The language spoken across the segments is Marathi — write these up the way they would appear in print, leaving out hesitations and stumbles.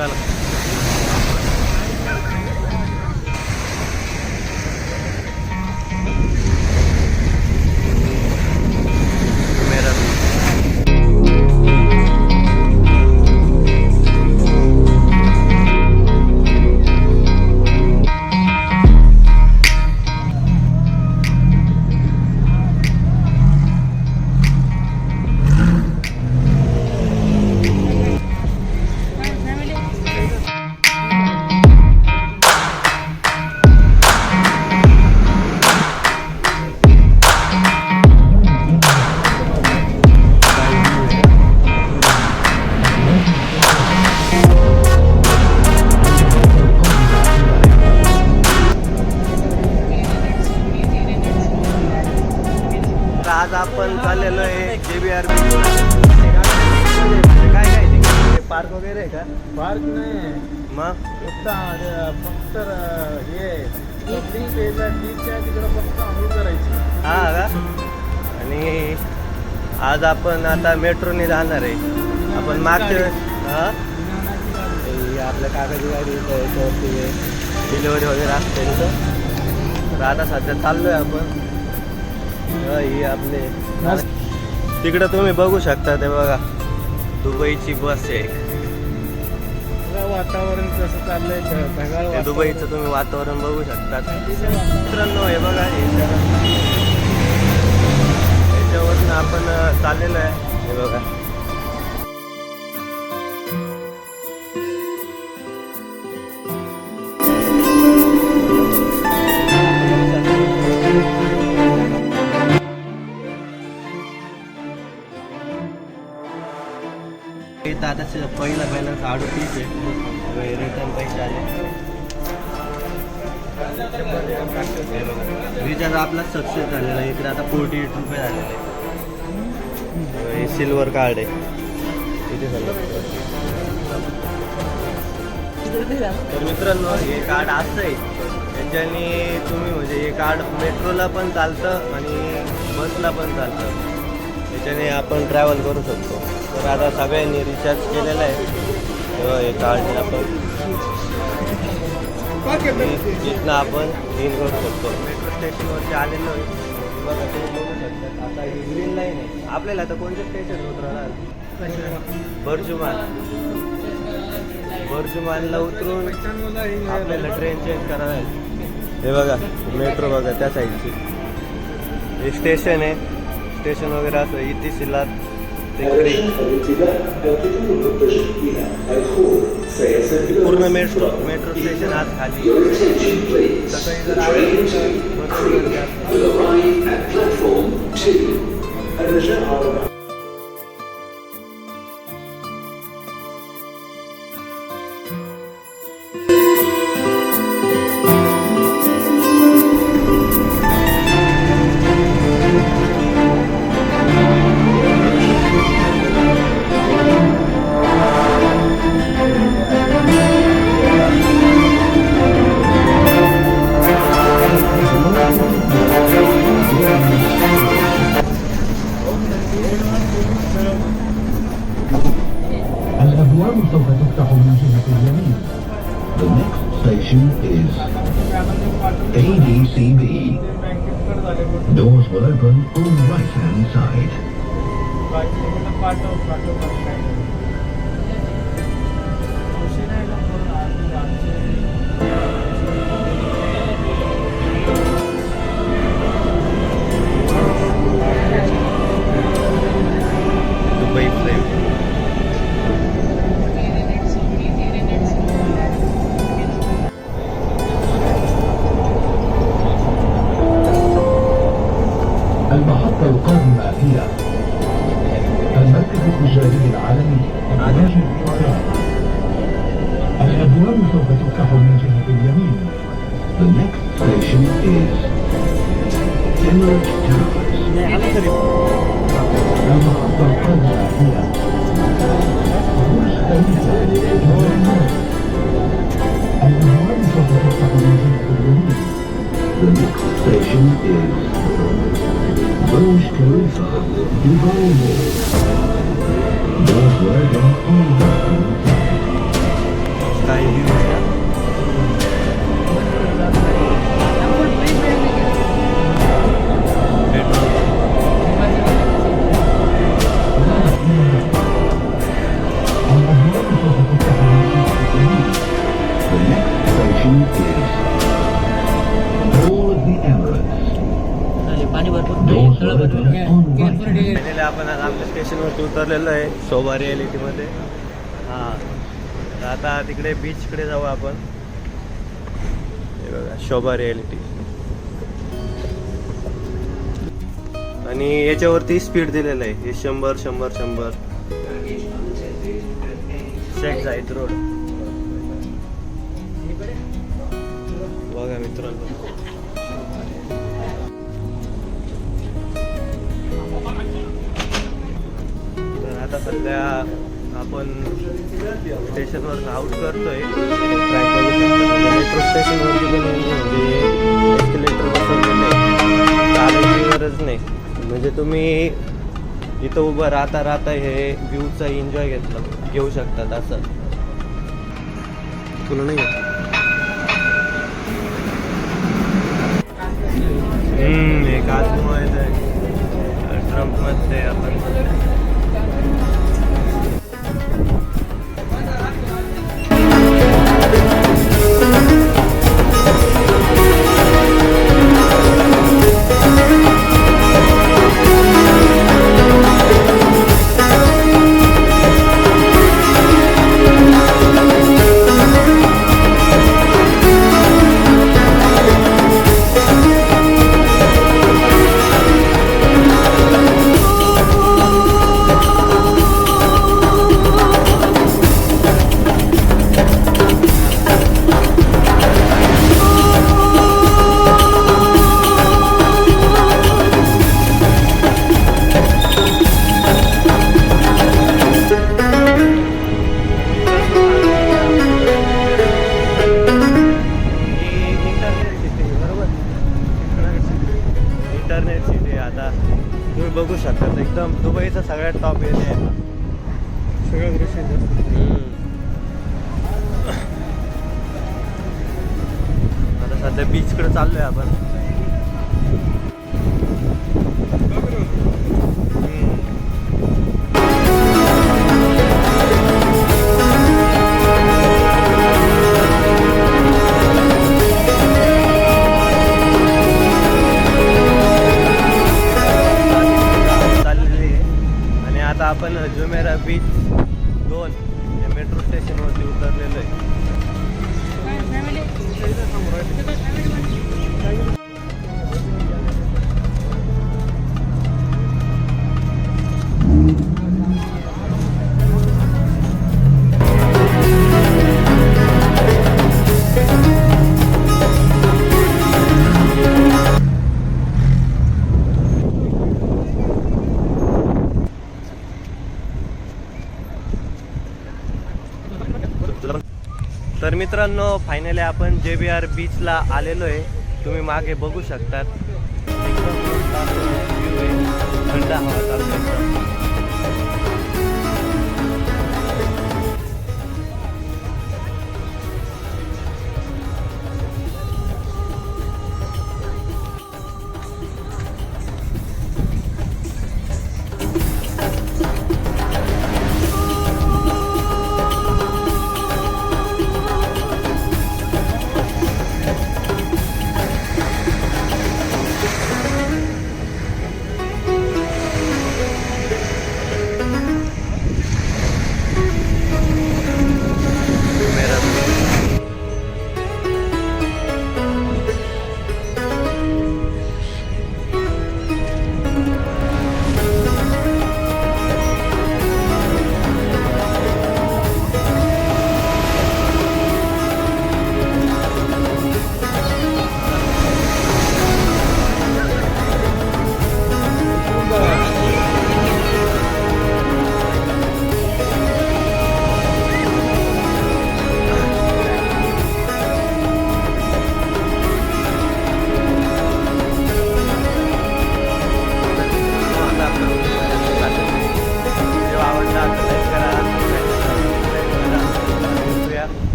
चला. आज आपण चाललेलो आहे JBR. काय काय ते पार्क वगैरे आहे का? पार्क नाही मग फक्त हे तिकडं फक्त आंघोळ करायची. हा का? आणि आज आपण आता मेट्रोने जाणार आहे. आपण मागच्या आपल्या काकाची गाडी याच्यावरती डिलिव्हरी वगैरे असते तर आता सध्या चाललोय आपण. ही आपले तिकडं तुम्ही बघू शकता ते बघा दुबईची बस आहे. वातावरण कसं चाललंय दुबईचं तुम्ही वातावरण बघू शकता मित्रांनो. हे बघा याच्यावरून आपण चाललेलो आहे. हे बघा इथं आता पहिला बॅलन्स 38 आहे. रिटर्न पैसे आले. रिचार्ज आपला सक्सेस झालेला आहे. इकडे आता 48 रुपये झालेले आहे. हे सिल्वर कार्ड आहे इथे झालं. तर मित्रांनो हे कार्ड असं आहे याच्याने तुम्ही म्हणजे हे कार्ड मेट्रोला पण चालतं आणि बसला पण चालतं. याच्याने आपण ट्रॅव्हल करू शकतो. तर आता सगळ्यांनी रिचार्ज केलेला आहे. हे कार्ड आपण इथनं आपण इन करू शकतो. मेट्रो स्टेशनवरती आलेलो आहे. बघा तुम्ही बघू शकता. आता ही ग्रीन लाईन आहे. आपल्याला आता कोणत्या स्टेशन उतरणार? बर्जुमानला उतरून आपल्याला ट्रेन चेंज करायला आहे. हे बघा मेट्रो बघा त्या साईडची. हे स्टेशन आहे. स्टेशन वगैरे असं इथे पूर्ण मेट्रो स्टेशन आज खाली. सकाळी जर The next station is ADCB. Doors will open on the right-hand side. Dubai Frame. المحطة القادمة هي المركز التجاري العالمي. الأبواب سوف تفتح من جهة اليمين. The next station is Emirates Towers. المحطة القادمة هي برج خليفة. الأبواب سوف تفتح من جهة اليمين. The next station is Burj Khalifa, Dubai Mall. Doors will open on the right-hand side. काही व्ह्यूज द्या. The next station is Mall of the Emirates. पाणी भरपूर Doors will open on right. Finally आपण आज आपल्या स्टेशनवरती उतरलेलो आहे शोभा रियालिटीमध्ये. हां, तर आता तिकडे बीचकडे जाऊ आपण. हे बघा शोभा रियालिटी. आणि याच्यावरती स्पीड दिलेलं आहे. हे 100 100 100 शेख जायद रोड. बघा मित्रांनो, तर आता सध्या आपण स्टेशनवर आउट करतोय. मेट्रो स्टेशनवरती पण म्हणजे एस्केलेटर बसवलेलं आहे, चालायची गरज नाही. म्हणजे तुम्ही इथं उभं राहता हे व्ह्यूचा एन्जॉय घेऊ शकतात. असं तुला नाही एक आतमध्ये आहे ट्रम्पमध्ये आपण. इंटरनेट सिटी आता तुम्ही बघू शकता. एकदम दुबईचा सगळ्यात टॉप एरिया आहे. सगळं दृश्य आता सध्या बीचकडे चाललोय आपण. आपण जुमेरा बीच 2 या मेट्रो स्टेशनवरती उतरलेलो आहे. तर मित्रांनो, फायनली आपण JBR बीचला आलेलो आहे. तुम्ही मागे बघू शकतात. एकदम व्ह्यू आहे, थंड हवा चालू आहे एकदम.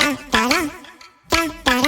da da da da